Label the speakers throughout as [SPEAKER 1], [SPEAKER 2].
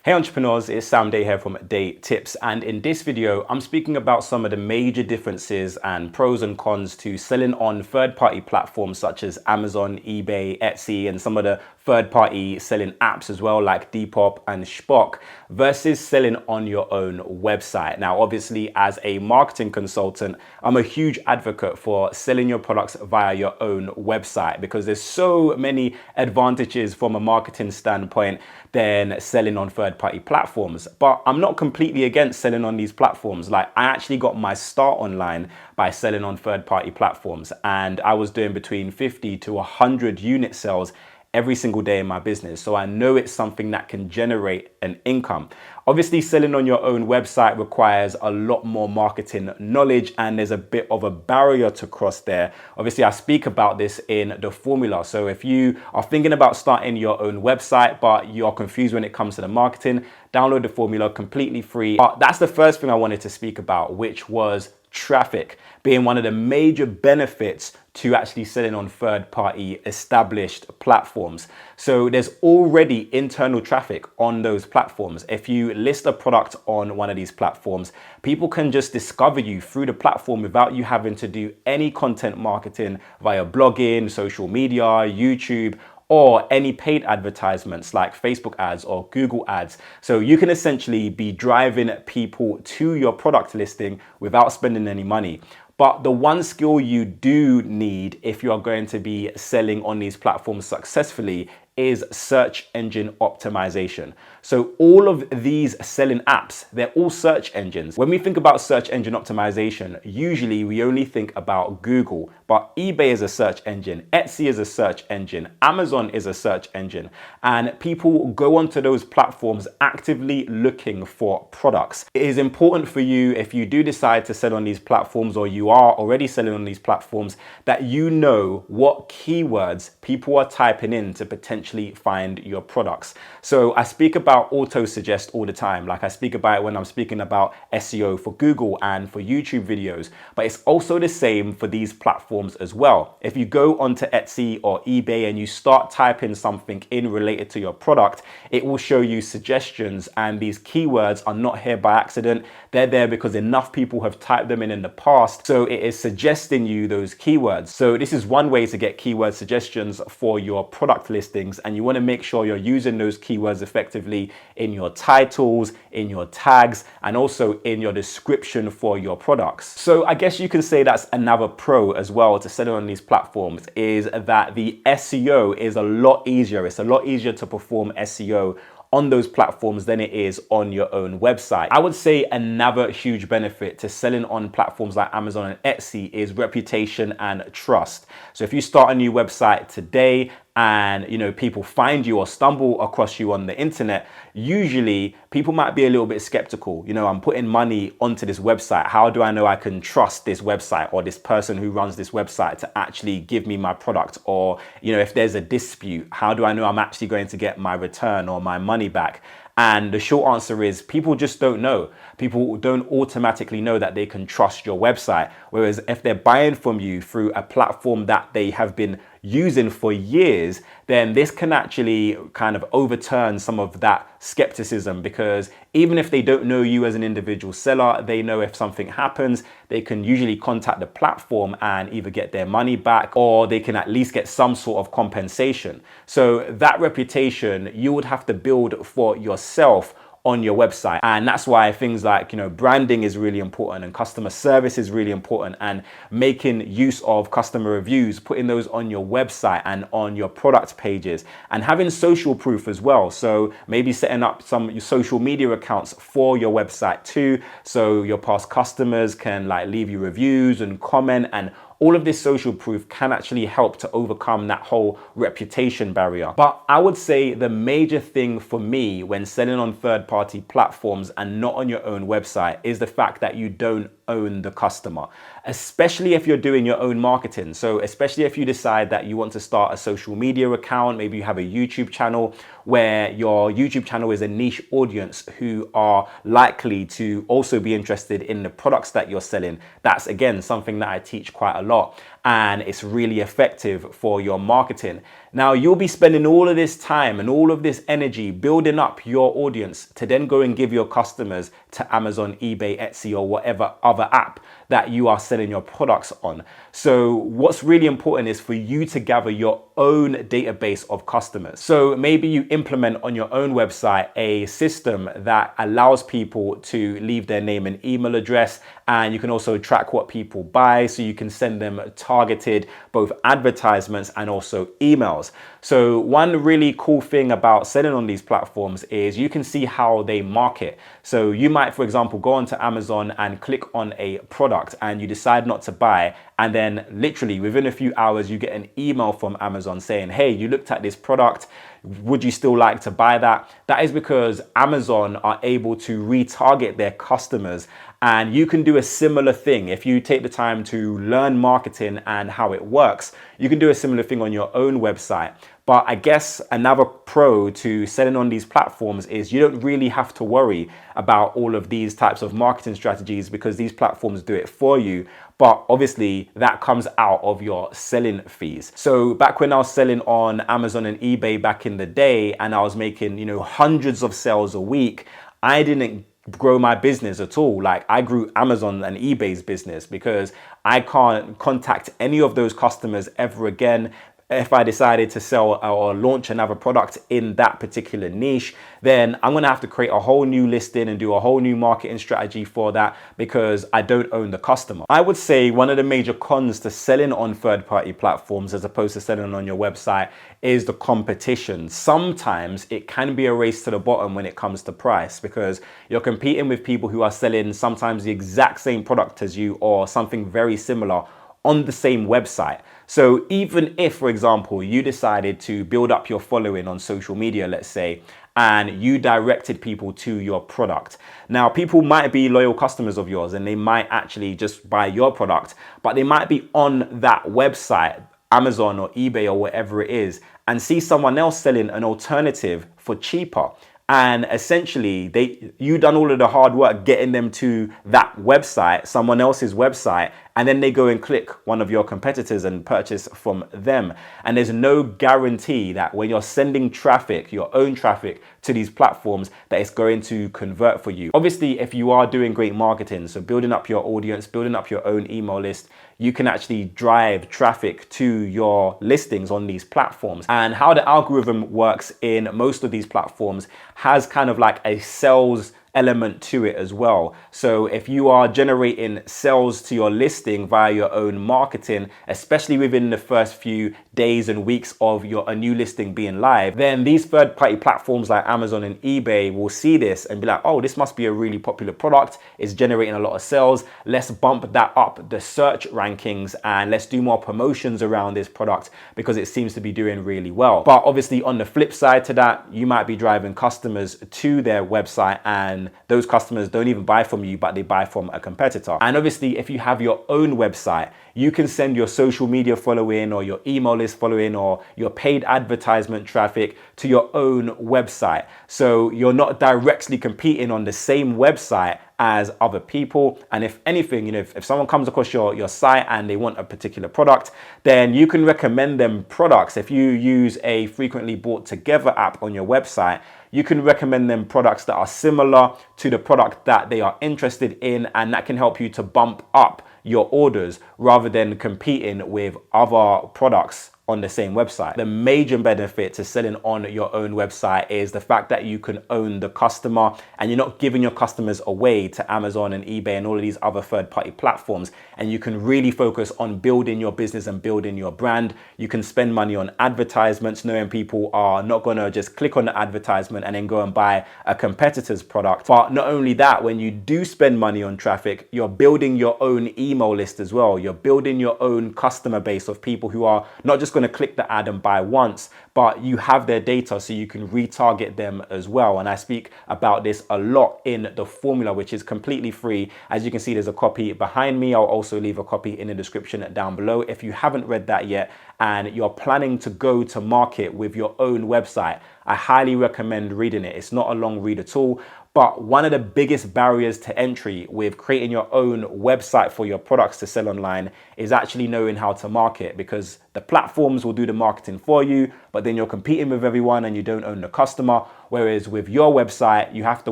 [SPEAKER 1] Hey entrepreneurs, it's Sam Day here from Day Tips, and in this video I'm speaking about some of the major differences and pros and cons to selling on third-party platforms such as Amazon, eBay, Etsy, and some of the third-party selling apps as well like Depop and Shpock versus selling on your own website. Now obviously, as a marketing consultant, I'm a huge advocate for selling your products via your own website because there's so many advantages from a marketing standpoint than selling on third-party platforms. But I'm not completely against selling on these platforms. Like, I actually got my start online by selling on third-party platforms, and I was doing between 50 to 100 unit sales every single day in my business. So I know it's something that can generate an income. Obviously, selling on your own website requires a lot more marketing knowledge, and there's a bit of a barrier to cross there. Obviously, I speak about this in the formula. So if you are thinking about starting your own website, but you're confused when it comes to the marketing, download the formula completely free. But that's the first thing I wanted to speak about, which was traffic being one of the major benefits to actually selling on third-party established platforms. So there's already internal traffic on those platforms. If you list a product on one of these platforms, people can just discover you through the platform without you having to do any content marketing via blogging, social media, YouTube, or any paid advertisements like Facebook ads or Google ads. So you can essentially be driving people to your product listing without spending any money. But the one skill you do need if you are going to be selling on these platforms successfully is search engine optimization. So all of these selling apps, they're all search engines. When we think about search engine optimization, usually we only think about Google, but eBay is a search engine, Etsy is a search engine, Amazon is a search engine, and people go onto those platforms actively looking for products. It is important for you, if you do decide to sell on these platforms or you are already selling on these platforms, that you know what keywords people are typing in to potentially find your products. So I speak about auto suggest all the time. Like, I speak about it when I'm speaking about SEO for Google and for YouTube videos, but it's also the same for these platforms as well. If you go onto Etsy or eBay and you start typing something in related to your product, it will show you suggestions, and these keywords are not here by accident. They're there because enough people have typed them in the past. So it is suggesting you those keywords. So this is one way to get keyword suggestions for your product listings, and you want to make sure you're using those keywords effectively in your titles, in your tags, and also in your description for your products. So I guess you can say that's another pro as well to selling on these platforms, is that the SEO is a lot easier. It's a lot easier to perform SEO on those platforms than it is on your own website. I would say another huge benefit to selling on platforms like Amazon and Etsy is reputation and trust. So if you start a new website today and people find you or stumble across you on the internet, usually people might be a little bit skeptical. I'm putting money onto this website. How do I know I can trust this website or this person who runs this website to actually give me my product? Or, if there's a dispute, how do I know I'm actually going to get my return or my money back? And the short answer is people just don't know. People don't automatically know that they can trust your website. Whereas if they're buying from you through a platform that they have been using for years, then this can actually kind of overturn some of that skepticism, because even if they don't know you as an individual seller, they know if something happens, they can usually contact the platform and either get their money back, or they can at least get some sort of compensation. So that reputation you would have to build for yourself on your website. And that's why things like, branding is really important, and customer service is really important, and making use of customer reviews, putting those on your website and on your product pages, and having social proof as well. So maybe setting up some social media accounts for your website too, so your past customers can leave you reviews and comment, and all of this social proof can actually help to overcome that whole reputation barrier. But I would say the major thing for me when selling on third-party platforms and not on your own website is the fact that you don't own the customer, especially if you're doing your own marketing. So especially if you decide that you want to start a social media account, maybe you have a YouTube channel where your YouTube channel is a niche audience who are likely to also be interested in the products that you're selling. That's again something that I teach quite a lot. and it's really effective for your marketing. Now, you'll be spending all of this time and all of this energy building up your audience to then go and give your customers to Amazon, eBay, Etsy, or whatever other app that you are selling your products on. So what's really important is for you to gather your own database of customers. So maybe you implement on your own website a system that allows people to leave their name and email address, and you can also track what people buy, so you can send them targeted both advertisements and also emails. So one really cool thing about selling on these platforms is you can see how they market. So you might, for example, go onto Amazon and click on a product and you decide not to buy, and then literally within a few hours you get an email from Amazon saying, hey, you looked at this product, would you still like to buy that? That is because Amazon are able to retarget their customers, and you can do a similar thing. If you take the time to learn marketing and how it works, you can do a similar thing on your own website. But I guess another pro to selling on these platforms is you don't really have to worry about all of these types of marketing strategies because these platforms do it for you. But obviously that comes out of your selling fees. So back when I was selling on Amazon and eBay back in the day, and I was making, hundreds of sales a week, I didn't grow my business at all. Like, I grew Amazon and eBay's business because I can't contact any of those customers ever again. If I decided to sell or launch another product in that particular niche, then I'm gonna have to create a whole new listing and do a whole new marketing strategy for that because I don't own the customer. I would say one of the major cons to selling on third-party platforms as opposed to selling on your website is the competition. Sometimes it can be a race to the bottom when it comes to price because you're competing with people who are selling sometimes the exact same product as you or something very similar on the same website. So even if, for example, you decided to build up your following on social media, let's say, and you directed people to your product. Now, people might be loyal customers of yours and they might actually just buy your product, but they might be on that website, Amazon or eBay or whatever it is, and see someone else selling an alternative for cheaper. And essentially, you done all of the hard work getting them to that website, someone else's website, and then they go and click one of your competitors and purchase from them. And there's no guarantee that when you're sending traffic, your own traffic to these platforms, that it's going to convert for you. Obviously, if you are doing great marketing, so building up your audience, building up your own email list, you can actually drive traffic to your listings on these platforms. And how the algorithm works in most of these platforms has kind of like a sales element to it as well. So if you are generating sales to your listing via your own marketing, especially within the first few days and weeks of a new listing being live, then these third-party platforms like Amazon and eBay will see this and be like, oh, this must be a really popular product. It's generating a lot of sales. Let's bump that up the search rankings and let's do more promotions around this product because it seems to be doing really well. But obviously on the flip side to that, you might be driving customers to their website and those customers don't even buy from you, but they buy from a competitor. And obviously, if you have your own website, you can send your social media following or your email list following or your paid advertisement traffic to your own website. So you're not directly competing on the same website as other people. And if anything, if someone comes across your site and they want a particular product, then you can recommend them products. If you use a frequently bought together app on your website, you can recommend them products that are similar to the product that they are interested in, and that can help you to bump up your orders rather than competing with other products on the same website. The major benefit to selling on your own website is the fact that you can own the customer and you're not giving your customers away to Amazon and eBay and all of these other third-party platforms, and you can really focus on building your business and building your brand. You can spend money on advertisements, knowing people are not gonna just click on the advertisement and then go and buy a competitor's product. But not only that, when you do spend money on traffic, you're building your own email list as well. You're building your own customer base of people who are not just going to click the ad and buy once, but you have their data so you can retarget them as well. And I speak about this a lot in the formula, which is completely free. As you can see, there's a copy behind me. I'll also leave a copy in the description down below. If you haven't read that yet and you're planning to go to market with your own website, I highly recommend reading it. It's not a long read at all. But one of the biggest barriers to entry with creating your own website for your products to sell online is actually knowing how to market, because the platforms will do the marketing for you, but then you're competing with everyone and you don't own the customer. Whereas with your website, you have to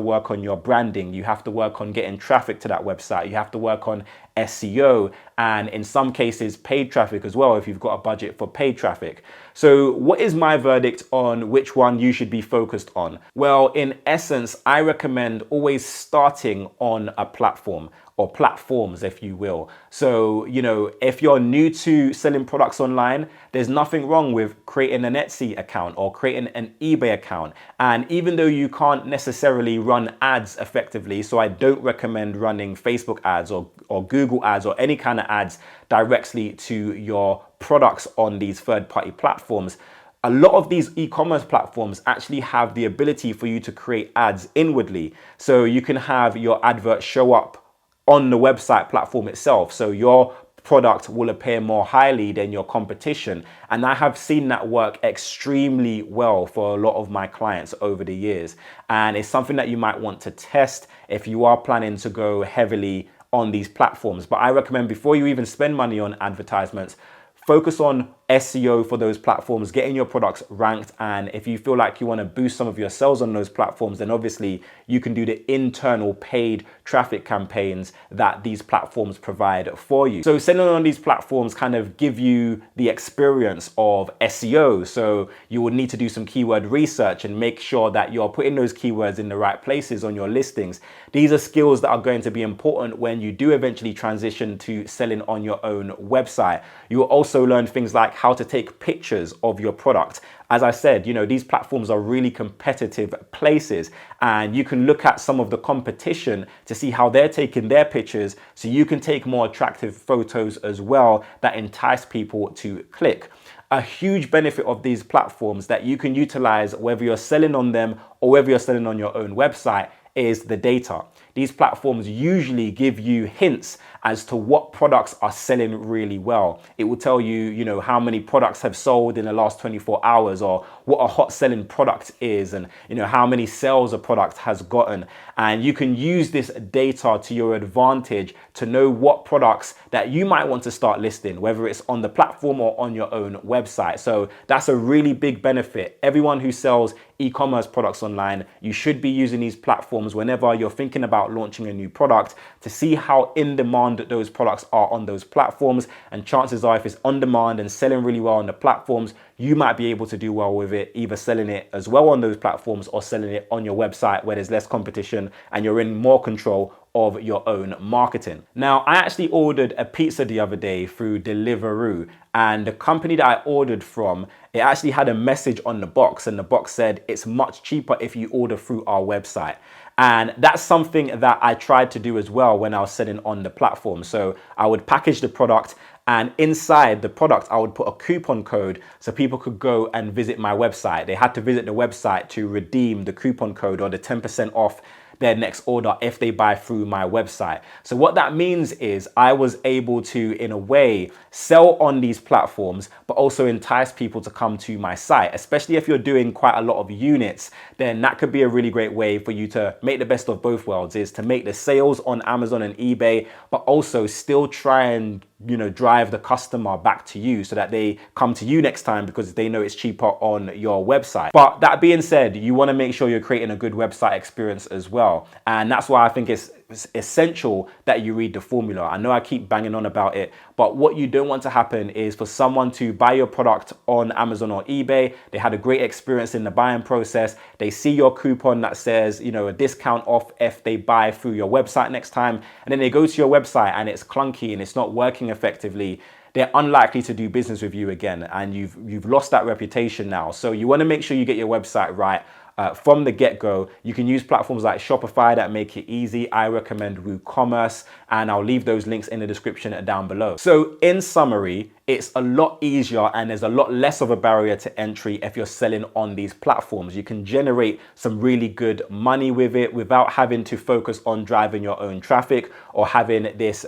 [SPEAKER 1] work on your branding. You have to work on getting traffic to that website. You have to work on SEO and in some cases paid traffic as well if you've got a budget for paid traffic. So what is my verdict on which one you should be focused on? Well, in essence, I recommend always starting on a platform, or platforms, if you will. So, if you're new to selling products online, there's nothing wrong with creating an Etsy account or creating an eBay account. And even though you can't necessarily run ads effectively, so I don't recommend running Facebook ads or Google ads or any kind of ads directly to your products on these third-party platforms, a lot of these e-commerce platforms actually have the ability for you to create ads inwardly. So you can have your advert show up on the website platform itself. So your product will appear more highly than your competition. And I have seen that work extremely well for a lot of my clients over the years. And it's something that you might want to test if you are planning to go heavily on these platforms. But I recommend before you even spend money on advertisements, focus on SEO for those platforms, getting your products ranked. And if you feel like you want to boost some of your sales on those platforms, then obviously you can do the internal paid traffic campaigns that these platforms provide for you. So selling on these platforms kind of give you the experience of SEO. So you will need to do some keyword research and make sure that you're putting those keywords in the right places on your listings. These are skills that are going to be important when you do eventually transition to selling on your own website. You will also learn things like how to take pictures of your product. As I said, these platforms are really competitive places, and you can look at some of the competition to see how they're taking their pictures so you can take more attractive photos as well that entice people to click. A huge benefit of these platforms that you can utilize whether you're selling on them or whether you're selling on your own website is the data. These platforms usually give you hints as to what products are selling really well. It will tell you, how many products have sold in the last 24 hours or what a hot selling product is and, how many sales a product has gotten. And you can use this data to your advantage to know what products that you might want to start listing, whether it's on the platform or on your own website. So that's a really big benefit. Everyone who sells e-commerce products online, you should be using these platforms whenever you're thinking about launching a new product to see how in demand those products are on those platforms. And chances are, if it's on demand and selling really well on the platforms, you might be able to do well with it, either selling it as well on those platforms or selling it on your website where there's less competition and you're in more control of your own marketing. Now, I actually ordered a pizza the other day through Deliveroo, and the company that I ordered from, it actually had a message on the box, and the box said it's much cheaper if you order through our website. And that's something that I tried to do as well when I was selling on the platform. So I would package the product, and inside the product, I would put a coupon code so people could go and visit my website. They had to visit the website to redeem the coupon code or the 10% off their next order if they buy through my website. So what that means is I was able to, in a way, sell on these platforms, but also entice people to come to my site. Especially if you're doing quite a lot of units, then that could be a really great way for you to make the best of both worlds, is to make the sales on Amazon and eBay, but also still try and drive the customer back to you so that they come to you next time because they know it's cheaper on your website. But that being said, you want to make sure you're creating a good website experience as well. And that's why I think it's essential that you read the formula. I know I keep banging on about it, but what you don't want to happen is for someone to buy your product on Amazon or eBay. They had a great experience in the buying process. They see your coupon that says, a discount off if they buy through your website next time. And then they go to your website and it's clunky and it's not working effectively. They're unlikely to do business with you again. And you've lost that reputation now. So you want to make sure you get your website right. From the get-go. You can use platforms like Shopify that make it easy. I recommend Ecommerce, and I'll leave those links in the description down below. So in summary, it's a lot easier and there's a lot less of a barrier to entry if you're selling on these platforms. You can generate some really good money with it without having to focus on driving your own traffic or having this,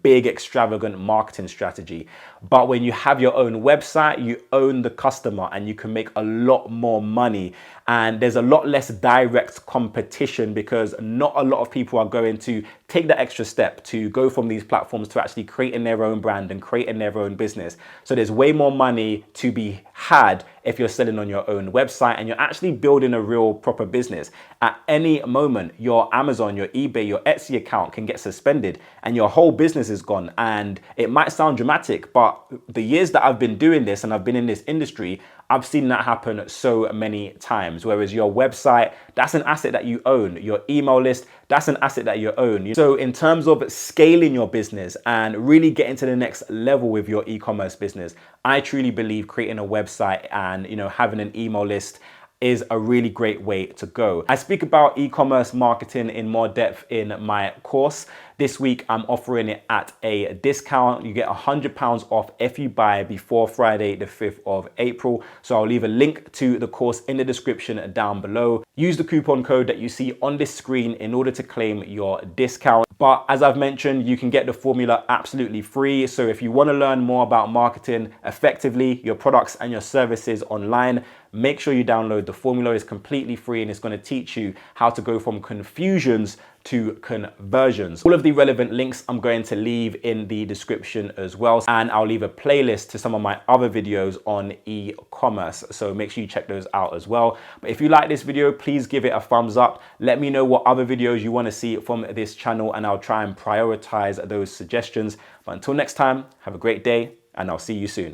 [SPEAKER 1] big extravagant marketing strategy. But when you have your own website, you own the customer and you can make a lot more money. And there's a lot less direct competition because not a lot of people are going to take that extra step to go from these platforms to actually creating their own brand and creating their own business. So there's way more money to be had if you're selling on your own website and you're actually building a real proper business. At any moment, your Amazon, your eBay, your Etsy account can get suspended and your whole business is gone. And it might sound dramatic, but the years that I've been doing this and I've been in this industry, I've seen that happen so many times. Whereas your website, that's an asset that you own. Your email list, that's an asset that you own. So in terms of scaling your business and really getting to the next level with your e-commerce business, I truly believe creating a website and having an email list is a really great way to go. I speak about e-commerce marketing in more depth in my course. This week, I'm offering it at a discount. You get £100 off if you buy before Friday, the 5th of April. So I'll leave a link to the course in the description down below. Use the coupon code that you see on this screen in order to claim your discount. But as I've mentioned, you can get the formula absolutely free. So if you want to learn more about marketing effectively, your products and your services online, make sure you download the formula. It's completely free and it's going to teach you how to go from confusions to conversions. All of the relevant links I'm going to leave in the description as well. And I'll leave a playlist to some of my other videos on e-commerce. So make sure you check those out as well. But if you like this video, please give it a thumbs up. Let me know what other videos you want to see from this channel and I'll try and prioritize those suggestions. But until next time, have a great day and I'll see you soon.